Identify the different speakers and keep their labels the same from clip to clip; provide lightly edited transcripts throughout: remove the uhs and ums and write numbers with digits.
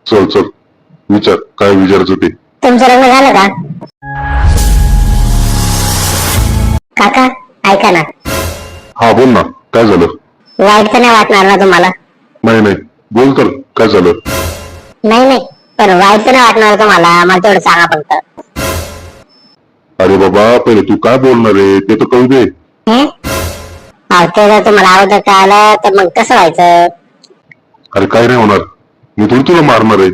Speaker 1: चल चल विचार, काय विचारायचं ते.
Speaker 2: तुमचं लग्न झालं का? काका ऐका ना,
Speaker 1: हा बोल ना, काय झालं?
Speaker 2: वाईट तर नाही वाटणार ना तुम्हाला?
Speaker 1: नाही नाही, बोल तर, काय झालं?
Speaker 2: नाही नाही, पण वाईट तर नाही वाटणार तुम्हाला? मला तेवढं सांगा फक्त.
Speaker 1: अरे बाबा, पहिले तू काय बोलणार आहे ते तर कळू दे.
Speaker 2: हे अहो, ते जर तुम्हाला अगोदर कळालं तर मग कसं व्हायचं?
Speaker 1: अरे काय नाही होणार, मी थोडी तुला मारणार आहे.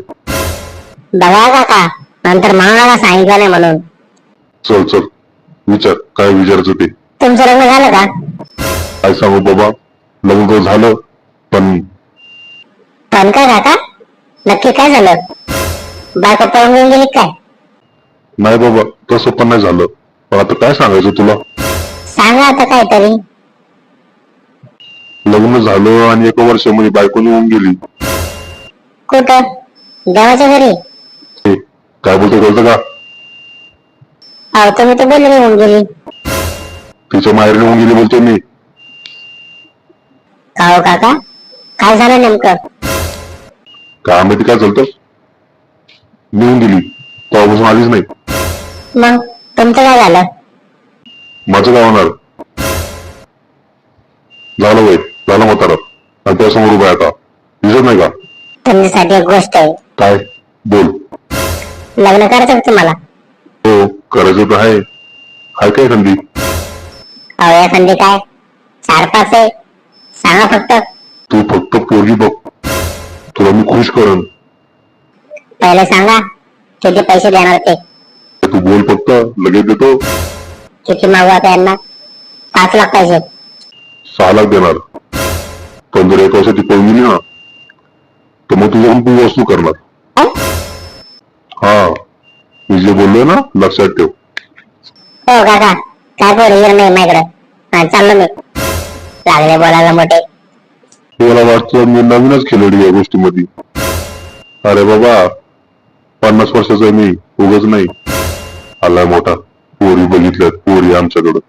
Speaker 2: बघा काका, नंतर म्हणून सांगितलं नाही म्हणून.
Speaker 1: चल चल विचार, काय विचारायचं ते.
Speaker 2: तुमचं लग्न झालं का?
Speaker 1: काय सांगू बाबा, लग्न तर झालं, पण
Speaker 2: पण काय काका, नक्की काय झालं? बायको पळून घेऊन गेली काय?
Speaker 1: नाही बाबा, तसं पण नाही झालं. पण आता काय सांगायचं तुला.
Speaker 2: सांगा आता काहीतरी.
Speaker 1: लग्न झालं आणि एका वर्षामध्ये बायको निघून गेली.
Speaker 2: कुठं? देवाच्या घरी?
Speaker 1: हे, काय बोलतो कळतं का?
Speaker 2: अहो तुम्ही तर बोलले निघून गेली.
Speaker 1: तिच्या माहेर निघून गेली बोलतोय मी.
Speaker 2: का हो काका, काय झालं नेमकं?
Speaker 1: काय माहिती काय झालं, निघून गेली, तेव्हापासून आलीच नाही.
Speaker 2: मग तुमचं काय झालं?
Speaker 1: माझं काय होणार, झालं वय, झालं म्हातारा, आणि त्यासमोर उभा आहे आता, दिसत नाही का?
Speaker 2: तुमच्यासाठी एक गोष्ट आहे.
Speaker 1: काय? बोल.
Speaker 2: लग्न करायचं का तुम्हाला?
Speaker 1: हो, करायचं तर आहे. हाय काय संधी?
Speaker 2: अहो एखादी काय, 4-5 आहे, सांगा फक्त.
Speaker 1: तू फक्त पोरगी बघ, तुला मी खुश करण.
Speaker 2: पहिले सांगा किती पैसे देणार ते.
Speaker 1: तू बोल फक्त, लगेच देतो.
Speaker 2: किती मागू आता यांना? 5 लाख पाहिजे.
Speaker 1: 6 लाख देणार, पण जर एक वर्षाची पळून गेली ना, तर मग तुझ्याकडून तू वस्तू करणार.
Speaker 2: हं?
Speaker 1: हा, मी जे बोललोय ना, लक्षात ठेव.
Speaker 2: हो काका, काय पोर येणार नाही माझ्याकडे. हा चाललो मी. लागले बोलायला मोठे.
Speaker 1: मला वाटतं मी नवीनच खेळली या गोष्टीमध्ये. अरे बाबा, 50 वर्षाचा आहे मी, उगाच नाही. आलाय मोठा, पोरी बघितल्यात पोरी आमच्याकडं.